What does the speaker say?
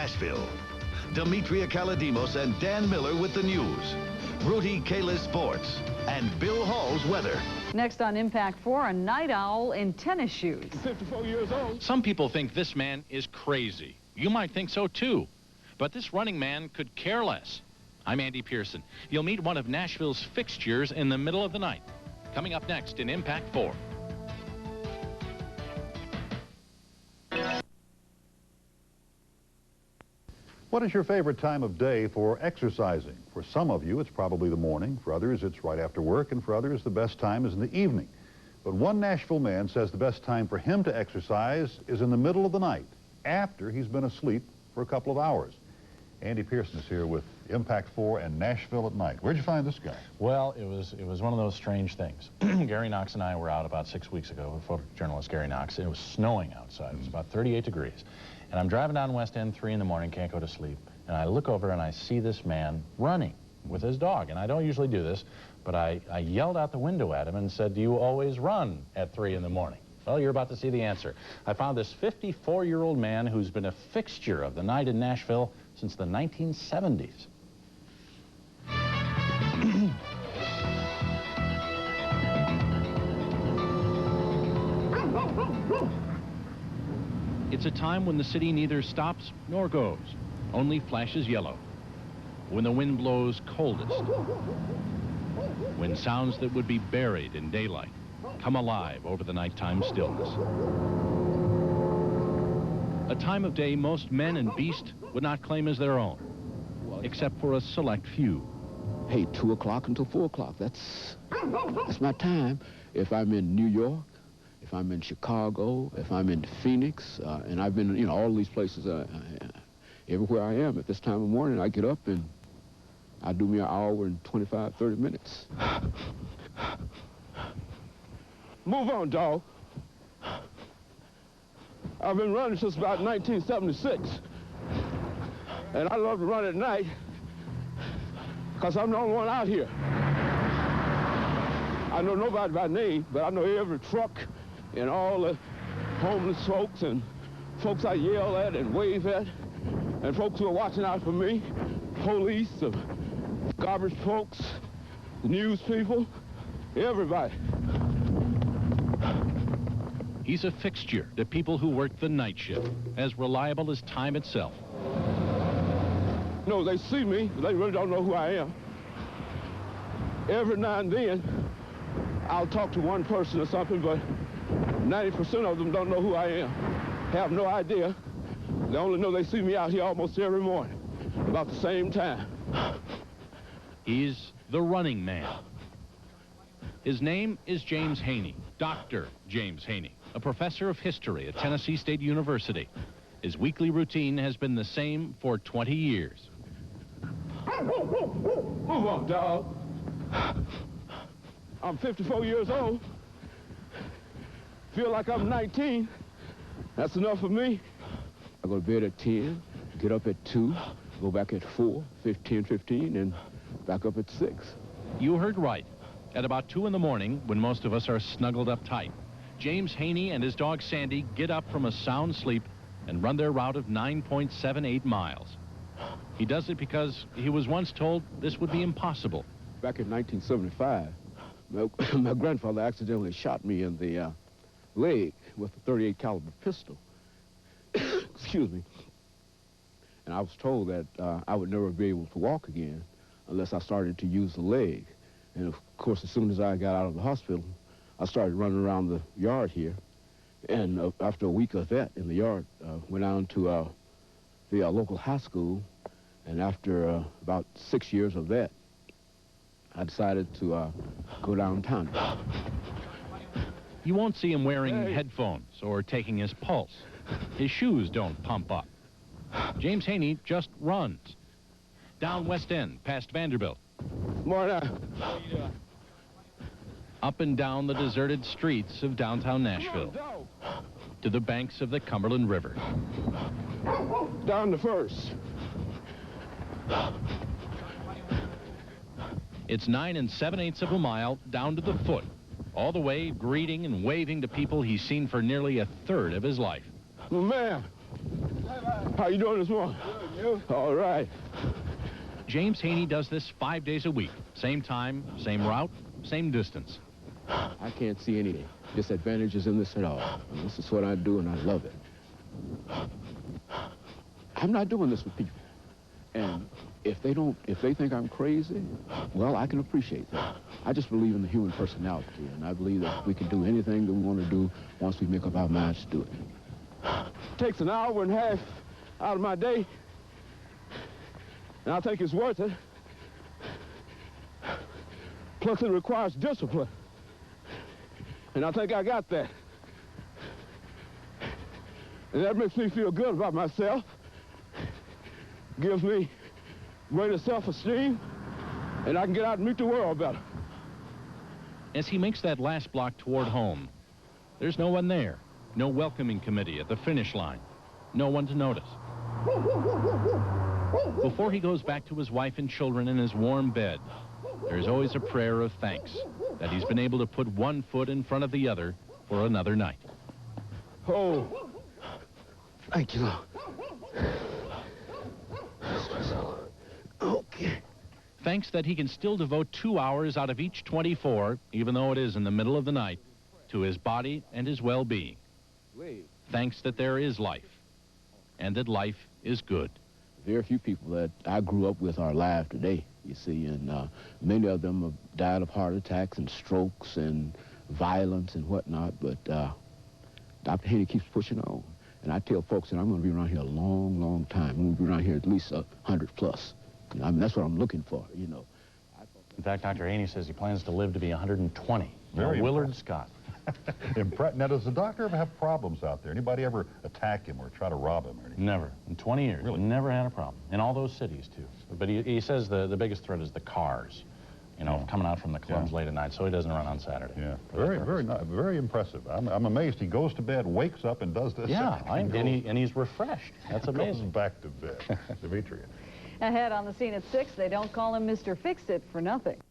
Nashville. Demetria Kaladimos and Dan Miller with the news. Rudy Kayla Sports. And Bill Hall's weather. Next on Impact 4, a night owl in tennis shoes. 54 years old. Some people think this man is crazy. You might think so, too. But this running man could care less. I'm Andy Pearson. You'll meet one of Nashville's fixtures in the middle of the night. Coming up next in Impact 4. What is your favorite time of day for exercising? For some of you, it's probably the morning. For others, it's right after work. And for others, the best time is in the evening. But one Nashville man says the best time for him to exercise is in the middle of the night, after he's been asleep for a couple of hours. Andy Pearson is here with Impact 4 and Nashville at Night. Where'd you find this guy? Well, it was one of those strange things. Gary Knox and I were out about 6 weeks ago with photojournalist Gary Knox. It was snowing outside. It was about 38 degrees. And I'm driving down West End 3 in the morning, can't go to sleep. And I look over and I see this man running with his dog. And I don't usually do this, but I yelled out the window at him and said, "Do you always run at 3 in the morning?" Well, you're about to see the answer. I found this 54-year-old man who's been a fixture of the night in Nashville since the 1970s. It's a time when the city neither stops nor goes, only flashes yellow. When the wind blows coldest. When sounds that would be buried in daylight come alive over the nighttime stillness. A time of day most men and beast would not claim as their own, except for a select few. Hey, 2 o'clock until 4 o'clock, that's my time. If I'm in New York, if I'm in Chicago, if I'm in Phoenix, and I've been, all these places, everywhere I am at this time of morning, I get up and I do me an hour and 25, 30 minutes. Move on, dog. I've been running since about 1976. And I love to run at night because I'm the only one out here. I know nobody by name, but I know every truck and all the homeless folks and folks I yell at and wave at and folks who are watching out for me, police, the garbage folks, the news people, everybody. He's a fixture to people who work the night shift, as reliable as time itself. No, they see me, but they really don't know who I am. Every now and then, I'll talk to one person or something, but 90% of them don't know who I am, have no idea. They only know they see me out here almost every morning, about the same time. He's the running man. His name is James Haney, Dr. James Haney, a professor of history at Tennessee State University. His weekly routine has been the same for 20 years. Move on, dog. I'm 54 years old. Feel like I'm 19. That's enough for me. I go to bed at 10, get up at 2, go back at 4, 15, and back up at 6. You heard right. At about 2 in the morning, when most of us are snuggled up tight, James Haney and his dog Sandy get up from a sound sleep and run their route of 9.78 miles. He does it because he was once told this would be impossible. Back in 1975, my grandfather accidentally shot me in the leg with a .38 caliber pistol. Excuse me. And I was told that I would never be able to walk again unless I started to use the leg. And of course, as soon as I got out of the hospital, I started running around the yard here. And after a week of that in the yard, went down to the local high school. And after about 6 years of that, I decided to go downtown. You won't see him wearing headphones or taking his pulse. His shoes don't pump up. James Haney just runs. Down West End, past Vanderbilt. Morning. Up and down the deserted streets of downtown Nashville. To the banks of the Cumberland River. Down to First. It's 9 7/8 of a mile down to the foot, all the way greeting and waving to people he's seen for nearly a third of his life. Man, How you doing this morning? Good, you? All right. James Haney does this 5 days a week. Same time, same route, same distance. I can't see any disadvantages in this at all. And this is what I do, and I love it. I'm not doing this with people. And if they think I'm crazy, well, I can appreciate that. I just believe in the human personality, and I believe that we can do anything that we want to do once we make up our minds to do it. Takes an hour and a half out of my day, and I think it's worth it. Plus, it requires discipline, and I think I got that. And that makes me feel good about myself. Gives me greater self-esteem, and I can get out and meet the world better. As he makes that last block toward home, there's no one there. No welcoming committee at the finish line. No one to notice. Before he goes back to his wife and children in his warm bed, there's always a prayer of thanks that he's been able to put one foot in front of the other for another night. Oh, Thank you, Lord. Okay. Thanks that he can still devote 2 hours out of each 24, even though it is in the middle of the night, to his body and his well-being. Thanks that there is life, and that life is good. Very few people that I grew up with are alive today, you see, and many of them have died of heart attacks and strokes and violence and whatnot, but Dr. Haney keeps pushing on. And I tell folks that I'm going to be around here a long, long time. I'm going to be around here at least 100 plus. I mean, that's what I'm looking for, you know. In fact, Dr. Haney says he plans to live to be 120. Very Willard impressive. Scott. Now, does the doctor ever have problems out there? Anybody ever attack him or try to rob him or anything? Never. In 20 years. Really? Never had a problem. In all those cities, too. But he says the biggest threat is the cars, you know, coming out from the clubs late at night, so he doesn't run on Saturday. Yeah, very impressive. I'm amazed. He goes to bed, wakes up, and does this. Yeah, and he's refreshed. That's amazing. Goes back to bed. Demetria. Ahead on the scene at 6, they don't call him Mr. Fix-It for nothing.